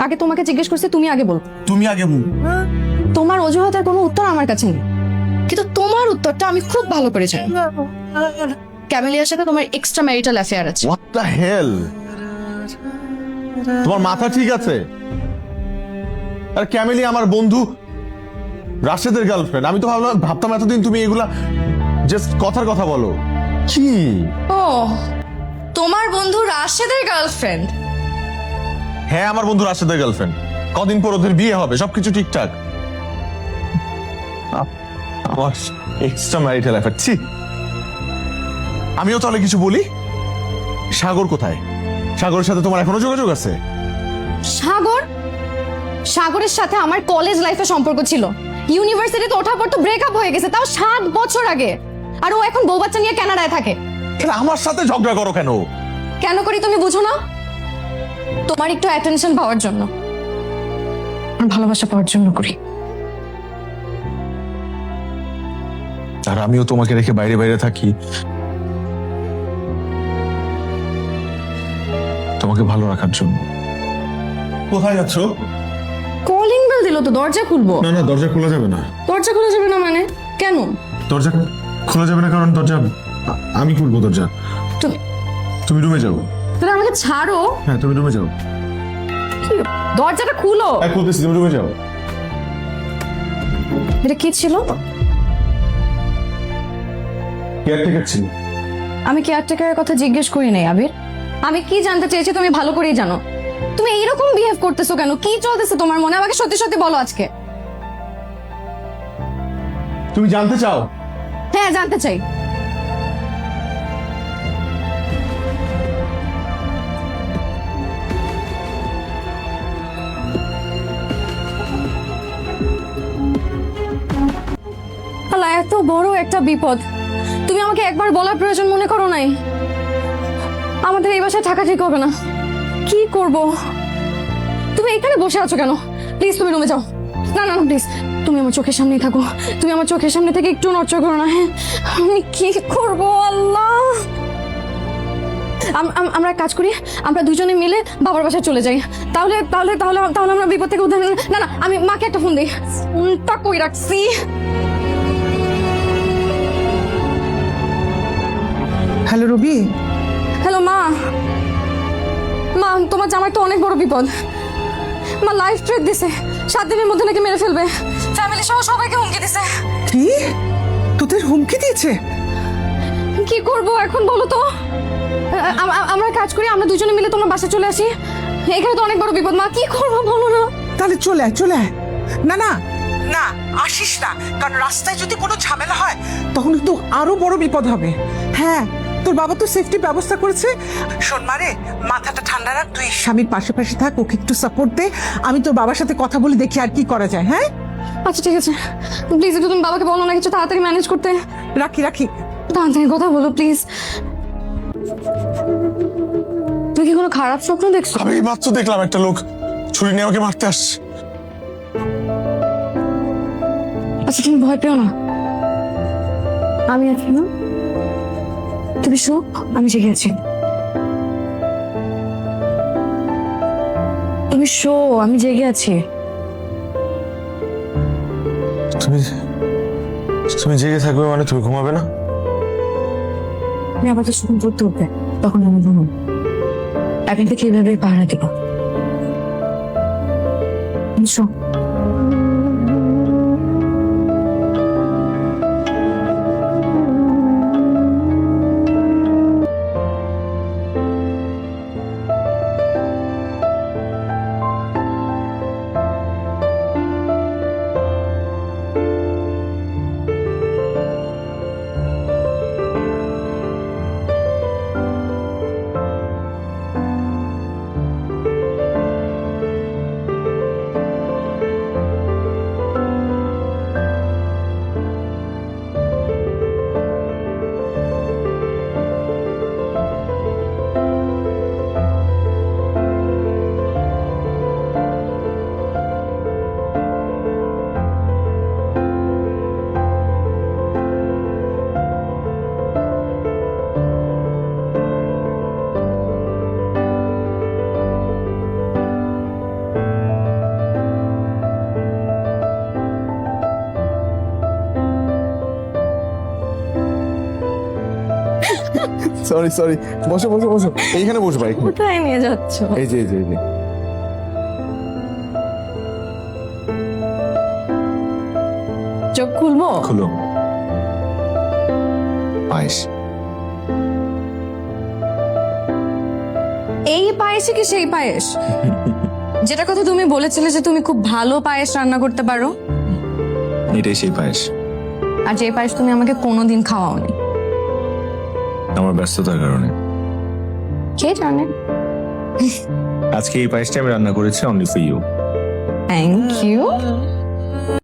আগে তোমাকে জিজ্ঞেস করছি, তুমি আগে বল। তুমি আগে বল। তোমার অজুহাতের কোনো উত্তর আমার কাছে নেই, কিন্তু তোমার উত্তরটা আমি খুব ভালো করে জানি। ক্যামেলিয়ার সাথে তোমার এক্সট্রা ম্যারিটাল অ্যাফেয়ার আছে। What the hell? তোমার মাথা ঠিক আছে? আর ক্যামেলি আমার বন্ধু রাশেদের গার্লফ্রেন্ড। আমি তো ভাবতাম এতদিন তুমি এগুলা জাস্ট কথার কথা বলো। কি? ও, তোমার বন্ধু রাশেদের গার্লফ্রেন্ড? হ্যাঁ, আমার বন্ধু রাশেদের গার্লফ্রেন্ড। কদিন পর ওদের বিয়ে হবে, সবকিছু ঠিকঠাক। আমার এক্সট্রা ম্যারিটাল অ্যাফেয়ার। ছি, আমিও তাহলে কিছু বলি। সাগর কোথায়? সাগরের সাথে তোমার এখনো যোগাযোগ আছে? সাগর? সাগরের সাথে আমার কলেজ লাইফে সম্পর্ক ছিল, ইউনিভার্সিটিতে ওঠার পর তো ব্রেকআপ হয়ে গেছে, তাও 7 বছর আগে। আর ও এখন বউ বাচ্চা নিয়ে কানাডায় থাকে। তাহলে আমার সাথে ঝগড়া করো কেন? কেন করি তুমি বুঝো না? তোমার একটু অ্যাটেনশন পাওয়ার জন্য, আর ভালোবাসা পাওয়ার জন্য করি। আর আমিও তোমাকে রেখে বাইরে বাইরে থাকি তোমাকে ভালো রাখার জন্য। কোথায় যাচ্ছ? কলিং বেল দিল তো, দরজা খুলবো। না না, দরজা খোলা যাবে না। দরজা খোলা যাবে না মানে? কেন? দরজা খোলা যাবে না কারণ দরজা আমি খুলবো। দরজা তুমি তুমি রুমে যাও। তাহলে আমাকে ছাড়ো। হ্যাঁ, তুমি রুমে যাও। দরজাটা খুলো। হ্যাঁ, খুলতেছি, তুমি রুমে যাও। এটা কি ছিল? কেয়ারটেকার ছিল। আমি কেয়ারটেকারের কথা জিজ্ঞেস করি নাই আবির। আমি কি জানতে চেয়েছি তুমি ভালো করেই জানো। তুমি এইরকম বিহেভ করতেছো কেন? কি চলতেছে তোমার মনে? আমাকে সত্যি সত্যি বলো আজকে। তুমি জানতে চাও? হ্যাঁ, জানতে চাই। আল্লাহ, এত বড় একটা বিপদ তুমি আমাকে একবার বলার প্রয়োজন মনে করো নাই? আমাদের এই বাসায় থাকা ঠিক হবে না। কি করব? তুমি এখানে বসে আছো কেন? প্লিজ তুমি রুমে যাও। না না না, প্লিজ তুমি আমার চোখের সামনেই থাকো। তুমি আমার চোখের সামনে থেকে একটু নড়চড় করো না। হ্যাঁ, আমি কি করব আল্লাহ? আমরা এক কাজ করি, আমরা দুজনে মিলে বাবার বাসায় চলে যাই। তাহলে তাহলে তাহলে তাহলে আমরা বিপদ থেকে উদ্ধার। না না, আমি মাকে একটা ফোন দিই। ফোনটা কই রাখছি? হ্যালো রবি। হ্যালো মা। মা, তোমার জামাই তো অনেক বড় বিপদ। মা লাইফ থ্রেট দিছে, 7 দিনের মধ্যে নাকি মেরে ফেলবে। ফ্যামিলি সহ সবাইকে হুমকি দিছে। কি? তোদের হুমকি দিয়েছে? কি করব এখন বলো তো? আমরা কাজ করি, আমরা দুজনে মিলে তোমার বাসায় চলে আসি। এখানে তো অনেক বড় বিপদ মা, কি করবো বলো না? তাহলে চলে আয়, চলে আয়। না না না, আসিস না, কারণ রাস্তায় যদি কোনো ঝামেলা হয় তখন কিন্তু আরো বড় বিপদ হবে। হ্যাঁ, তোর বাবা তো সেফটি ব্যবস্থা করেছে। শোন মারে, মাথাটা ঠান্ডা রাখ, তুই স্বামীর পাশে পাশে থাক, ওকে একটু সাপোর্ট দে। আমি তোর বাবার সাথে কথা বলে দেখি আর কি করা যায়। হ্যাঁ আচ্ছা ঠিক আছে, প্লিজ একটু তুমি বাবাকে বলো না কিছু তাড়াতাড়ি ম্যানেজ করতে। রাখি রাখি। তাড়াতাড়ি কথা বলো প্লিজ। তুই কি কোনো খারাপ স্বপ্ন দেখছো? আমি মাত্র দেখলাম একটা লোক ছুরি নিয়ে আমাকে মারতে আসছে। আচ্ছা তুমি ভয় পেও না, আমি আছি না। তুমি শো, আমি জেগে আছি। তুমি শো, আমি জেগে আছি। তুমি তুমি জেগে থাকবে মানে তুমি ঘুমাবে না? আমি আবার তো শুকুন পড়তে উঠবে, তখন আমি ঘুমাবো। এখন থেকে এইভাবে পাহারা দেবো। শো। সরি সরি, বসো বসো বসো, এইখানে বসবা এখানে। কোথায় নিয়ে যাচ্ছ? এই যে এই যে এই যে। চোখ খুলবো? খুলো। পায়েস। এই পায়েসে কি সেই পায়েস যেটা কথা তুমি বলেছিলে যে তুমি খুব ভালো পায়েস রান্না করতে পারো? এটাই সেই পায়েস। আর যে পায়েস তুমি আমাকে কোনোদিন খাওয়াওনি। আমার ব্যস্ততার কারণে। কে জানে। আজকে এই পায়েসটা আমি রান্না করেছি only for you. Thank you.